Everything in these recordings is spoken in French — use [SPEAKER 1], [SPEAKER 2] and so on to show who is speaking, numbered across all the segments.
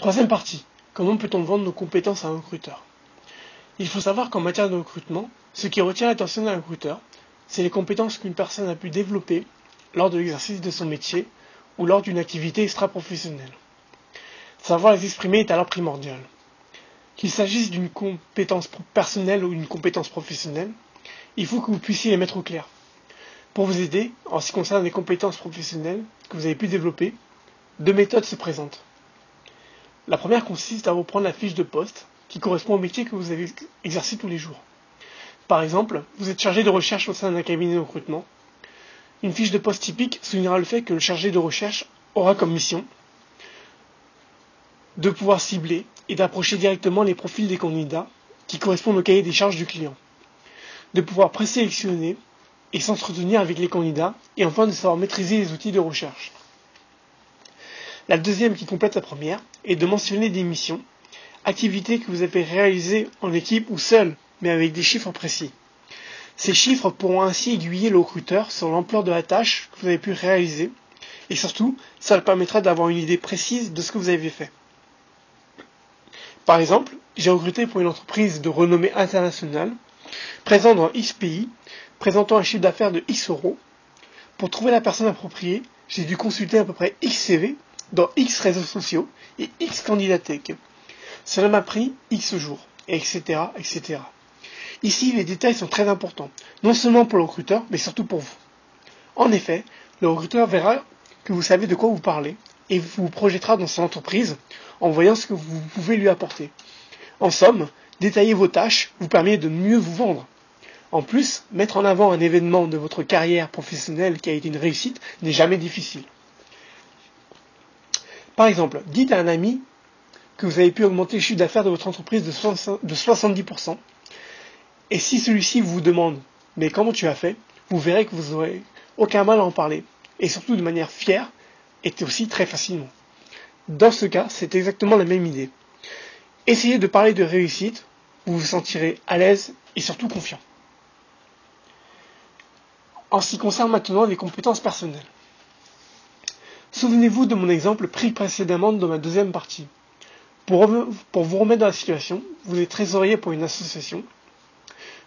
[SPEAKER 1] Troisième partie, comment peut-on vendre nos compétences à un recruteur? Il faut savoir qu'en matière de recrutement, ce qui retient l'attention d'un recruteur, c'est les compétences qu'une personne a pu développer lors de l'exercice de son métier ou lors d'une activité extra-professionnelle. Savoir les exprimer est alors primordial. Qu'il s'agisse d'une compétence personnelle ou d'une compétence professionnelle, il faut que vous puissiez les mettre au clair. Pour vous aider, en ce qui concerne les compétences professionnelles que vous avez pu développer, deux méthodes se présentent. La première consiste à reprendre la fiche de poste qui correspond au métier que vous avez exercé tous les jours. Par exemple, vous êtes chargé de recherche au sein d'un cabinet de recrutement. Une fiche de poste typique soulignera le fait que le chargé de recherche aura comme mission de pouvoir cibler et d'approcher directement les profils des candidats qui correspondent au cahier des charges du client, de pouvoir présélectionner et s'entretenir avec les candidats et enfin de savoir maîtriser les outils de recherche. La deuxième qui complète la première est de mentionner des missions, activités que vous avez réalisées en équipe ou seul, mais avec des chiffres précis. Ces chiffres pourront ainsi aiguiller le recruteur sur l'ampleur de la tâche que vous avez pu réaliser et surtout, ça leur permettra d'avoir une idée précise de ce que vous avez fait. Par exemple, j'ai recruté pour une entreprise de renommée internationale, présente dans X pays, présentant un chiffre d'affaires de X euros. Pour trouver la personne appropriée, j'ai dû consulter à peu près X CV dans X réseaux sociaux et X candidatèques. Cela m'a pris X jours, etc., etc. Ici, les détails sont très importants, non seulement pour le recruteur, mais surtout pour vous. En effet, le recruteur verra que vous savez de quoi vous parlez et vous projettera dans son entreprise en voyant ce que vous pouvez lui apporter. En somme, détailler vos tâches vous permet de mieux vous vendre. En plus, mettre en avant un événement de votre carrière professionnelle qui a été une réussite n'est jamais difficile. Par exemple, dites à un ami que vous avez pu augmenter le chiffre d'affaires de votre entreprise de 70%, et si celui-ci vous demande « mais comment tu as fait ?», vous verrez que vous n'aurez aucun mal à en parler, et surtout de manière fière, et aussi très facilement. Dans ce cas, c'est exactement la même idée. Essayez de parler de réussite, vous vous sentirez à l'aise et surtout confiant. En ce qui concerne maintenant les compétences personnelles. Souvenez-vous de mon exemple pris précédemment dans ma deuxième partie. Pour vous remettre dans la situation, vous êtes trésorier pour une association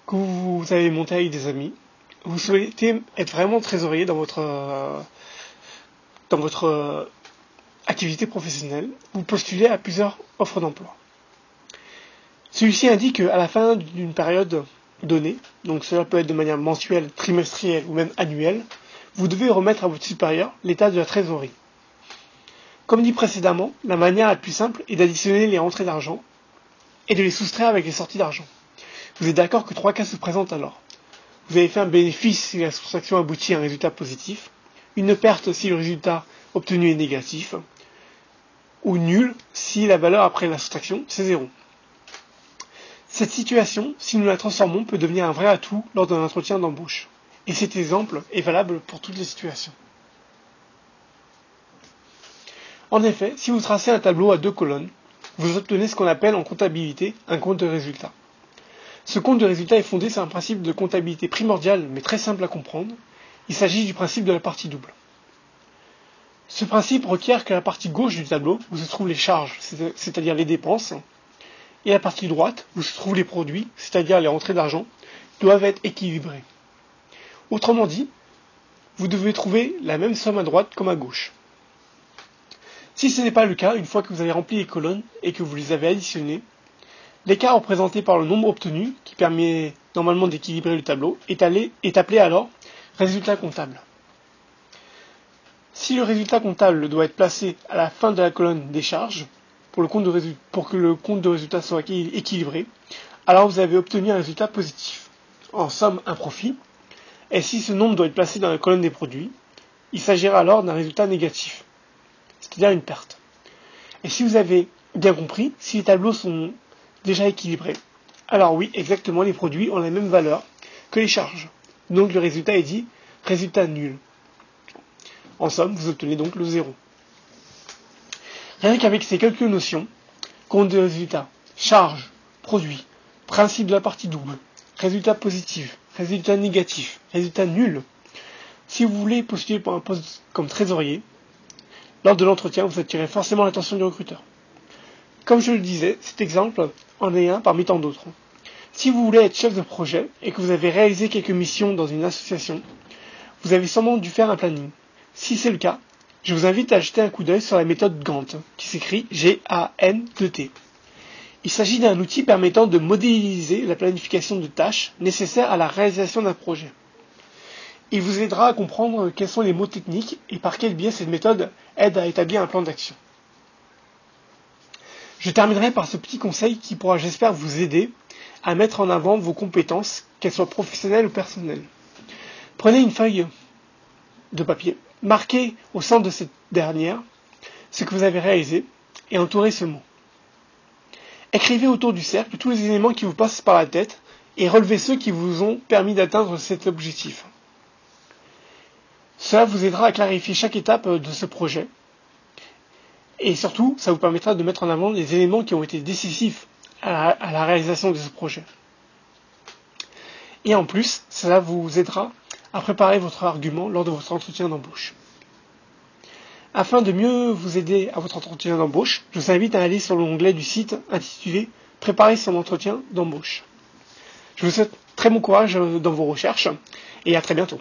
[SPEAKER 1] que vous avez montée avec des amis. Vous souhaitez être vraiment trésorier dans votre activité professionnelle. Vous postulez à plusieurs offres d'emploi. Celui-ci indique qu'à la fin d'une période donnée, donc cela peut être de manière mensuelle, trimestrielle ou même annuelle, vous devez remettre à votre supérieur l'état de la trésorerie. Comme dit précédemment, la manière la plus simple est d'additionner les rentrées d'argent et de les soustraire avec les sorties d'argent. Vous êtes d'accord que trois cas se présentent alors. Vous avez fait un bénéfice si la soustraction aboutit à un résultat positif, une perte si le résultat obtenu est négatif, ou nul si la valeur après la soustraction c'est 0. Cette situation, si nous la transformons, peut devenir un vrai atout lors d'un entretien d'embauche. Et cet exemple est valable pour toutes les situations. En effet, si vous tracez un tableau à 2 colonnes, vous obtenez ce qu'on appelle en comptabilité un compte de résultat. Ce compte de résultat est fondé sur un principe de comptabilité primordial mais très simple à comprendre. Il s'agit du principe de la partie double. Ce principe requiert que la partie gauche du tableau, où se trouvent les charges, c'est-à-dire les dépenses, et la partie droite, où se trouvent les produits, c'est-à-dire les rentrées d'argent, doivent être équilibrées. Autrement dit, vous devez trouver la même somme à droite comme à gauche. Si ce n'est pas le cas, une fois que vous avez rempli les colonnes et que vous les avez additionnées, l'écart représenté par le nombre obtenu, qui permet normalement d'équilibrer le tableau, est appelé alors résultat comptable. Si le résultat comptable doit être placé à la fin de la colonne des charges, pour que le compte de résultat soit équilibré, alors vous avez obtenu un résultat positif. En somme, un profit. Et si ce nombre doit être placé dans la colonne des produits, il s'agira alors d'un résultat négatif, c'est-à-dire une perte. Et si vous avez bien compris, si les tableaux sont déjà équilibrés, alors oui, exactement, les produits ont la même valeur que les charges. Donc le résultat est dit résultat nul. En somme, vous obtenez donc le 0. Rien qu'avec ces quelques notions, compte de résultat, charge, produit, principe de la partie double, résultat positif, résultat négatif, résultat nul, si vous voulez postuler pour un poste comme trésorier, lors de l'entretien, vous attirez forcément l'attention du recruteur. Comme je le disais, cet exemple en est un parmi tant d'autres. Si vous voulez être chef de projet et que vous avez réalisé quelques missions dans une association, vous avez sûrement dû faire un planning. Si c'est le cas, je vous invite à jeter un coup d'œil sur la méthode Gantt, qui s'écrit G-A-N-T. Il s'agit d'un outil permettant de modéliser la planification de tâches nécessaires à la réalisation d'un projet. Il vous aidera à comprendre quels sont les mots techniques et par quel biais cette méthode aide à établir un plan d'action. Je terminerai par ce petit conseil qui pourra, j'espère, vous aider à mettre en avant vos compétences, qu'elles soient professionnelles ou personnelles. Prenez une feuille de papier, marquez au centre de cette dernière ce que vous avez réalisé et entourez ce mot. Écrivez autour du cercle tous les éléments qui vous passent par la tête et relevez ceux qui vous ont permis d'atteindre cet objectif. Cela vous aidera à clarifier chaque étape de ce projet. Et surtout, ça vous permettra de mettre en avant les éléments qui ont été décisifs à la réalisation de ce projet. Et en plus, cela vous aidera à préparer votre argument lors de votre entretien d'embauche. Afin de mieux vous aider à votre entretien d'embauche, je vous invite à aller sur l'onglet du site intitulé « Préparer son entretien d'embauche ». Je vous souhaite très bon courage dans vos recherches et à très bientôt.